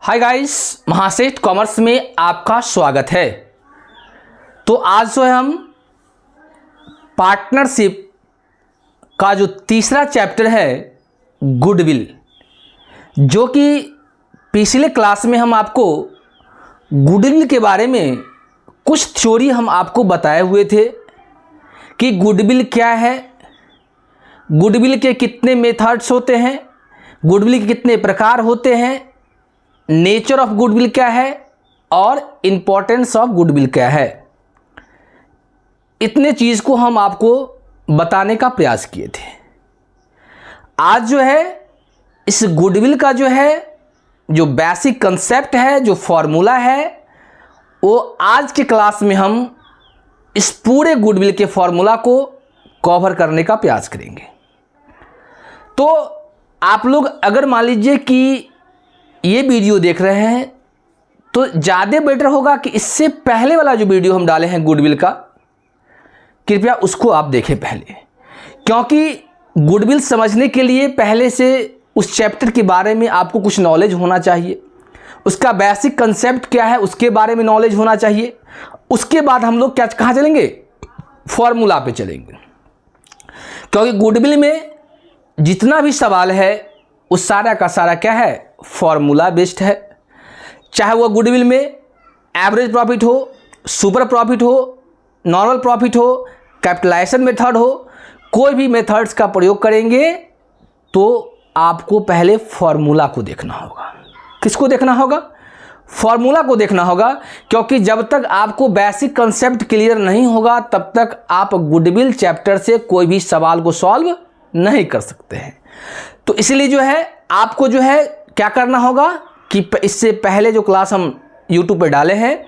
Hi guys, Mahaseth commerce में आपका स्वागत है। तो आज जो है हम पार्टनरशिप का जो तीसरा चैप्टर है गुडविल, जो कि पिछले क्लास में हम आपको गुडविल के बारे में कुछ थ्योरी हम आपको बताए हुए थे कि गुडविल क्या है, गुडविल के कितने मेथड्स होते हैं, गुडविल के कितने प्रकार होते हैं, नेचर ऑफ गुडविल क्या है और इम्पोर्टेंस ऑफ गुडविल क्या है। इतने चीज़ को हम आपको बताने का प्रयास किए थे। आज जो है इस गुडविल का जो बेसिक कंसेप्ट है, जो फॉर्मूला है, वो आज के क्लास में हम इस पूरे गुडविल के फॉर्मूला को कवर करने का प्रयास करेंगे। तो आप लोग अगर मान लीजिए कि ये वीडियो देख रहे हैं तो ज़्यादा बेटर होगा कि इससे पहले वाला जो वीडियो हम डाले हैं गुडविल का, कृपया उसको आप देखें पहले, क्योंकि गुडविल समझने के लिए पहले से उस चैप्टर के बारे में आपको कुछ नॉलेज होना चाहिए, उसका बेसिक कंसेप्ट क्या है उसके बारे में नॉलेज होना चाहिए। उसके बाद हम लोग कहाँ चलेंगे, फॉर्मूला पे चलेंगे, क्योंकि गुडविल में जितना भी सवाल है उस सारा का सारा क्या है, फॉर्मूला बेस्ड है। चाहे वो गुडविल में एवरेज प्रॉफिट हो, सुपर प्रॉफिट हो, नॉर्मल प्रॉफिट हो, कैपिटलाइजेशन मेथड हो, कोई भी मेथड्स का प्रयोग करेंगे तो आपको पहले फॉर्मूला को देखना होगा। किसको देखना होगा? फॉर्मूला को देखना होगा, क्योंकि जब तक आपको बेसिक कंसेप्ट क्लियर नहीं होगा तब तक आप गुडविल चैप्टर से कोई भी सवाल को सॉल्व नहीं कर सकते हैं। तो इसलिए जो है आपको जो है क्या करना होगा कि इससे पहले जो क्लास हम YouTube पे डाले हैं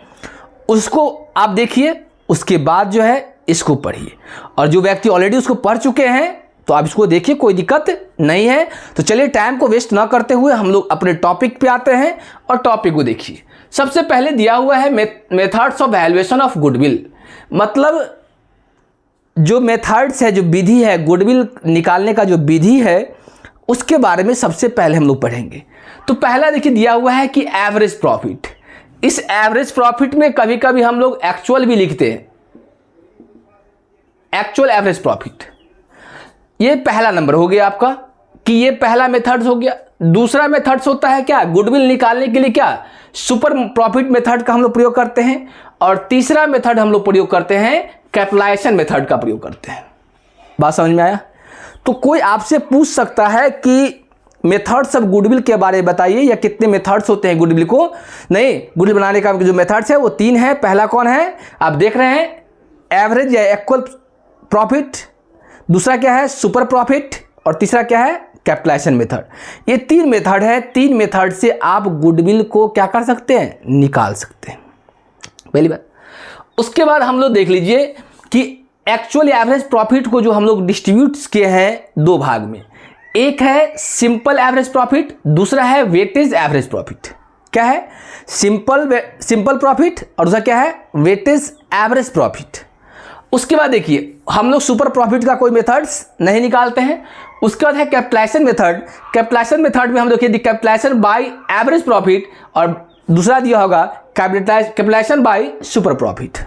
उसको आप देखिए, उसके बाद जो है इसको पढ़िए, और जो व्यक्ति ऑलरेडी उसको पढ़ चुके हैं तो आप इसको देखिए, कोई दिक्कत नहीं है। तो चलिए टाइम को वेस्ट ना करते हुए हम लोग अपने टॉपिक पे आते हैं और टॉपिक को देखिए। सबसे पहले दिया हुआ है methods of valuation of goodwill, मतलब जो मेथड्स है, जो विधि है, गुडविल निकालने का जो विधि है उसके बारे में सबसे पहले हम लोग पढ़ेंगे। तो पहला देखिए दिया हुआ है कि एवरेज प्रॉफिट। इस एवरेज प्रॉफिट में कभी कभी हम लोग एक्चुअल भी लिखते हैं, एक्चुअल एवरेज प्रॉफिट। ये पहला नंबर हो गया आपका कि ये पहला मेथड्स हो गया। दूसरा मेथड्स होता है क्या, गुडविल निकालने के लिए क्या, सुपर प्रॉफिट मेथड का हम लोग प्रयोग करते हैं। और तीसरा मेथड हम लोग प्रयोग करते हैं, कैपिटलाइजेशन मेथड का प्रयोग करते हैं। बात समझ में आया? तो कोई आपसे पूछ सकता है कि मेथड्स ऑफ गुडविल के बारे में बताइए, या कितने मेथड्स होते हैं गुडविल को। नहीं, गुडविल बनाने का जो मेथड्स है वो 3 है। पहला कौन है, आप देख रहे हैं, एवरेज या इक्वल प्रॉफिट। दूसरा क्या है, सुपर प्रॉफिट। और तीसरा क्या है, कैपिटलाइजेशन मेथड। ये 3 मेथड है। 3 मेथड से आप गुडविल को क्या कर सकते हैं, निकाल सकते हैं, पहली बात। उसके बाद हम लोग देख लीजिए कि एक्चुअल एवरेज प्रॉफिट को जो हम लोग डिस्ट्रीब्यूट किए हैं 2 भाग में। एक है सिंपल एवरेज प्रॉफिट, दूसरा है वेटेज एवरेज प्रॉफिट। क्या है, सिंपल प्रॉफिट, और दूसरा क्या है, वेटेज एवरेज प्रॉफिट। उसके बाद देखिए हम लोग सुपर प्रॉफिट का कोई मेथड्स नहीं निकालते हैं। उसके बाद है कैपिटलाइजेशन मेथड। कैपिटलाइजेशन मेथड में हम देखिए कैपिटलाइजेशन बाय एवरेज प्रॉफिट, और दूसरा दिया होगा कैपिटलाइजेशन बाय सुपर प्रॉफिट।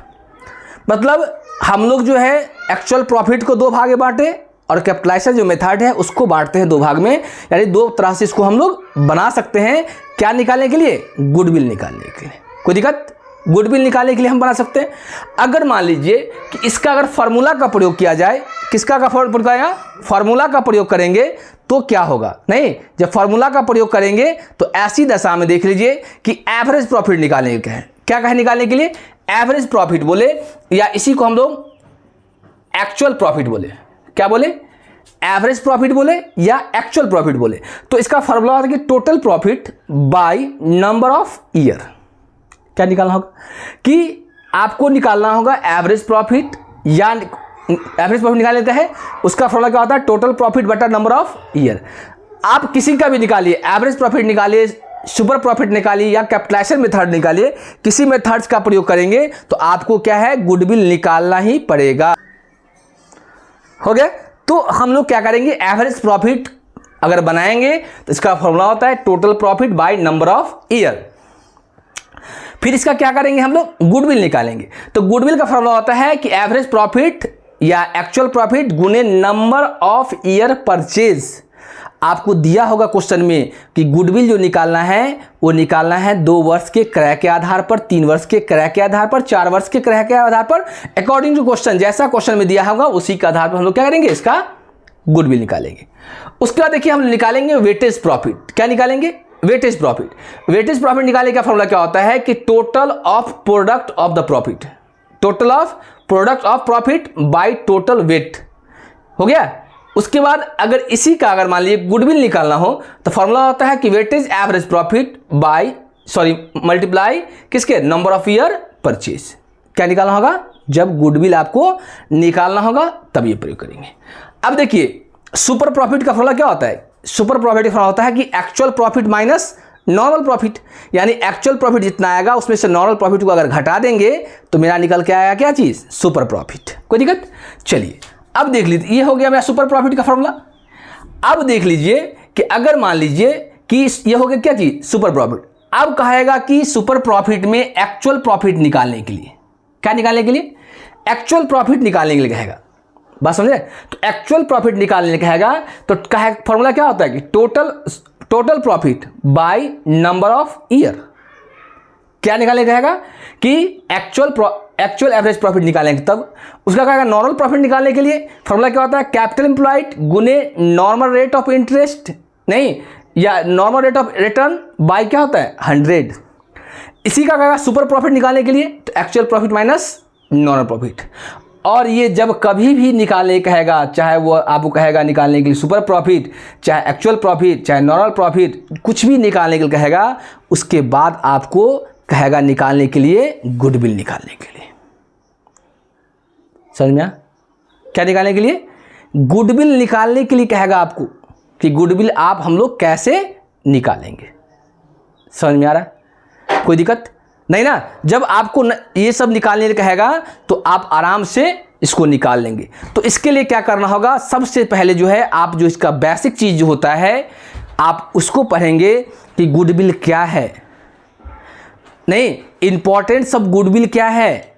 मतलब हम लोग जो है एक्चुअल प्रॉफिट को 2 भाग में बांटे, और कैपिटलाइजेशन जो मेथड है उसको बांटते हैं 2 भाग में। यानी 2 तरह से इसको हम लोग बना सकते हैं। क्या निकालने के लिए, गुडविल निकालने के लिए। कोई दिक्कत, गुडविल निकालने के लिए हम बना सकते हैं। अगर मान लीजिए कि इसका अगर फार्मूला का प्रयोग किया जाए, किसका का फार्मूला का प्रयोग करेंगे तो क्या होगा, नहीं, जब फार्मूला का प्रयोग करेंगे तो ऐसी दशा में देख लीजिए कि एवरेज प्रॉफिट निकालने के है। क्या कहे निकालने के लिए, एवरेज प्रॉफिट बोले, या इसी को हम लोग एक्चुअल प्रॉफिट बोले। क्या बोले, एवरेज प्रॉफिट बोले या एक्चुअल प्रॉफिट बोले। तो इसका फॉर्मूला होता है कि total profit by number of year. क्या निकालना होगा कि आपको निकालना होगा एवरेज प्रॉफिट, या एवरेज प्रॉफिट निकाल लेते हैं, उसका फॉर्मूला क्या होता है, टोटल प्रॉफिट बटा नंबर ऑफ ईयर। आप किसी का भी निकालिए, एवरेज प्रॉफिट निकालिए, सुपर प्रॉफिट निकालिए या कैपिटलाइजेशन मेथड निकालिए, किसी मेथड्स का प्रयोग करेंगे तो आपको क्या है, गुडविल निकालना ही पड़ेगा। हो गया? तो हम लोग क्या करेंगे, एवरेज प्रॉफिट अगर बनाएंगे तो इसका फॉर्मूला होता है total profit by number of year. फिर इसका क्या करेंगे हम लोग, गुडविल निकालेंगे। तो गुडविल का फॉर्मूला होता है कि एवरेज प्रॉफिट या एक्चुअल प्रॉफिट गुने नंबर ऑफ ईयर परचेज। आपको दिया होगा क्वेश्चन में कि गुडविल जो निकालना है वो निकालना है 2 वर्ष के क्रय के आधार पर, 3 वर्ष के क्रय के आधार पर, 4 वर्ष के क्रय के आधार पर, अकॉर्डिंग टू क्वेश्चन। जैसा क्वेश्चन में दिया होगा उसी के आधार पर हम लोग क्या करेंगे, इसका गुडविल निकालेंगे। उसके बाद देखिए हम निकालेंगे वेटेज प्रॉफिट। क्या निकालेंगे, वेटेज प्रॉफिट। वेटेज प्रॉफिट निकालने का फॉर्मूला क्या होता है कि total of product of the profit, total of product of profit by total weight. हो गया। उसके बाद अगर इसी का अगर मान लीजिए गुडविल निकालना हो तो फॉर्मूला होता है कि weightage average profit by multiply किसके, नंबर ऑफ ईयर परचेज। क्या निकालना होगा, जब गुडविल आपको निकालना होगा तब ये प्रयोग करेंगे। अब देखिए सुपर प्रॉफिट का फॉर्मूला क्या होता है, सुपर प्रॉफिट का फॉर्मूला होता है कि actual profit minus normal profit, यानी एक्चुअल प्रॉफिट जितना आएगा उसमें से नॉर्मल प्रॉफिट को अगर घटा देंगे तो मेरा निकल के आएगा क्या चीज, सुपर प्रॉफिट। कोई दिक्कत। चलिए अब देख लीजिए, ये हो गया मेरा सुपर प्रॉफिट का फॉर्मूला। अब देख लीजिए कि अगर मान लीजिए कि ये हो गया क्या चीज, सुपर प्रॉफिट। अब कहेगा कि सुपर प्रॉफिट में एक्चुअल प्रॉफिट निकालने के लिए, क्या निकालने के लिए, एक्चुअल प्रॉफिट निकालने के लिए कहेगा। बात समझे। तो एक्चुअल प्रॉफिट निकालने कहेगा तो कहे फॉर्मूला क्या होता है कि total profit by number of year. क्या निकालने कहेगा कि एक्चुअल एवरेज प्रॉफिट निकालेंगे। तब उसका कहेगा नॉर्मल प्रॉफिट निकालने के लिए फॉर्मूला क्या होता है, कैपिटल एम्प्लॉयड गुने नॉर्मल रेट ऑफ इंटरेस्ट, नहीं, या normal rate of return by क्या होता है 100। इसी का कहेगा सुपर प्रॉफिट निकालने के लिए तो actual profit minus normal profit. और ये जब कभी भी निकालने कहेगा, चाहे वो आपको कहेगा निकालने के लिए सुपर प्रॉफिट, चाहे एक्चुअल प्रॉफिट, चाहे नॉर्मल प्रॉफिट, कुछ भी निकालने के लिए कहेगा, उसके बाद आपको कहेगा निकालने के लिए गुडविल निकालने के लिए। समझ में आया? क्या निकालने के लिए, गुडविल निकालने के लिए कहेगा आपको कि गुडविल आप हम लोग कैसे निकालेंगे। समझ में आ रहा है? कोई दिक्कत नहीं ना। जब आपको ये सब निकालने के लिए कहेगा तो आप आराम से इसको निकाल लेंगे। तो इसके लिए क्या करना होगा, सबसे पहले जो है आप जो इसका बेसिक चीज जो होता है आप उसको पढ़ेंगे कि गुडविल क्या है, नहीं, इंपॉर्टेंस ऑफ गुडविल क्या है,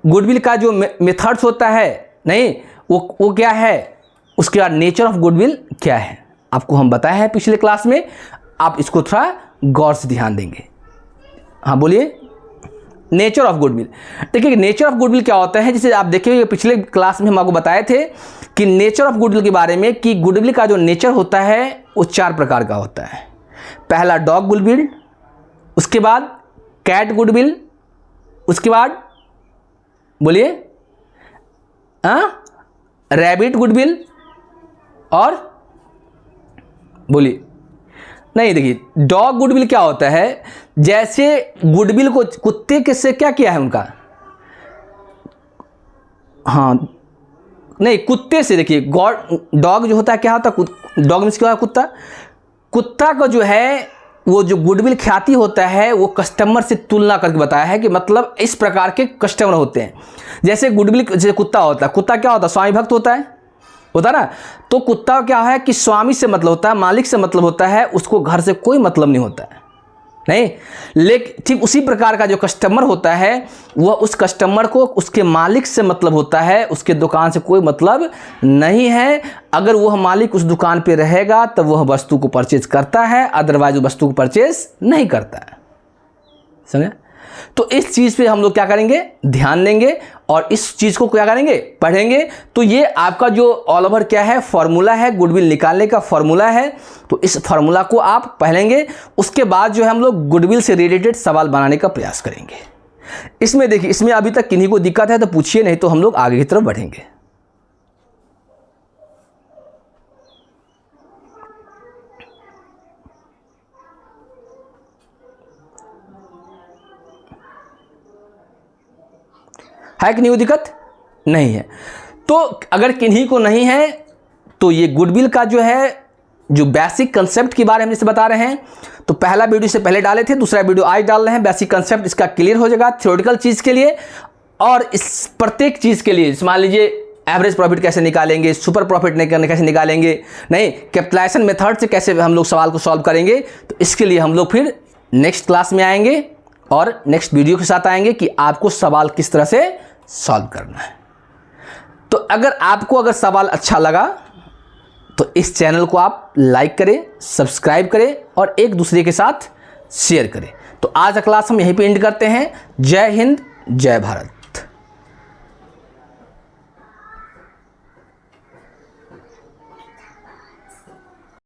गुडविल का जो मेथड्स होता है, नहीं, वो क्या है, उसके बाद नेचर ऑफ गुडविल क्या है, आपको हम बताए हैं पिछले क्लास में। आप इसको थोड़ा गौर से ध्यान देंगे। हाँ बोलिए, नेचर ऑफ गुडविल। देखिए नेचर ऑफ गुडविल क्या होता है, जैसे आप देखिए पिछले क्लास में हम आपको बताए थे कि नेचर ऑफ गुडविल के बारे में कि गुडविल का जो नेचर होता है वो 4 प्रकार का होता है। पहला डॉग गुडविल, उसके बाद कैट गुडविल, उसके बाद बोलिए रैबिट गुडविल, और बोलिए नहीं। देखिए डॉग गुडविल क्या होता है, जैसे गुडविल को कुत्ते के से क्या किया है उनका, हाँ नहीं, कुत्ते से देखिए डॉग जो होता है क्या होता है, डॉग मीन्स क्या है, कुत्ता का जो है वो जो गुडविल ख्याति होता है वो कस्टमर से तुलना करके बताया है कि मतलब इस प्रकार के कस्टमर होते हैं। जैसे गुडविल, जैसे कुत्ता होता है, कुत्ता क्या होता है, स्वामी भक्त होता है ना। तो कुत्ता क्या है कि स्वामी से मतलब होता है, मालिक से मतलब होता है, उसको घर से कोई मतलब नहीं होता है, नहीं। लेकिन ठीक उसी प्रकार का जो कस्टमर होता है वह उस कस्टमर को उसके मालिक से मतलब होता है, उसके दुकान से कोई मतलब नहीं है। अगर वह मालिक उस दुकान पे रहेगा तब वह वस्तु को परचेज करता है, अदरवाइज वस्तु को परचेज नहीं करता है। समझे। तो इस चीज़ पे हम लोग क्या करेंगे, ध्यान देंगे और इस चीज़ को क्या करेंगे, पढ़ेंगे। तो ये आपका जो ऑल ओवर क्या है, फॉर्मूला है, गुडविल निकालने का फॉर्मूला है। तो इस फॉर्मूला को आप पढ़ेंगे, उसके बाद जो है हम लोग गुडविल से रिलेटेड सवाल बनाने का प्रयास करेंगे। इसमें देखिए, इसमें अभी तक किन्हीं को दिक्कत है तो पूछिए, नहीं तो हम लोग आगे की तरफ बढ़ेंगे। है कि नहीं, दिक्कत नहीं है। तो अगर किन्हीं को नहीं है तो ये गुडविल का जो है जो बेसिक कंसेप्ट के बारे में जैसे बता रहे हैं, तो पहला वीडियो से पहले डाले थे, दूसरा वीडियो आज डाल रहे हैं। बेसिक कंसेप्ट इसका क्लियर हो जाएगा थ्योरेटिकल चीज़ के लिए, और इस प्रत्येक चीज़ के लिए मान लीजिए एवरेज प्रॉफिट कैसे निकालेंगे, सुपर प्रॉफिट कैसे निकालेंगे, नहीं कैपिटलाइजेशन मेथड से कैसे हम लोग सवाल को सॉल्व करेंगे। तो इसके लिए हम लोग फिर नेक्स्ट क्लास में आएंगे और नेक्स्ट वीडियो के साथ आएंगे कि आपको सवाल किस तरह से सॉल्व करना है। तो अगर सवाल अच्छा लगा तो इस चैनल को आप लाइक करें, सब्सक्राइब करें और एक दूसरे के साथ शेयर करें। तो आज का क्लास हम यहीं पे एंड करते हैं। जय हिंद, जय भारत।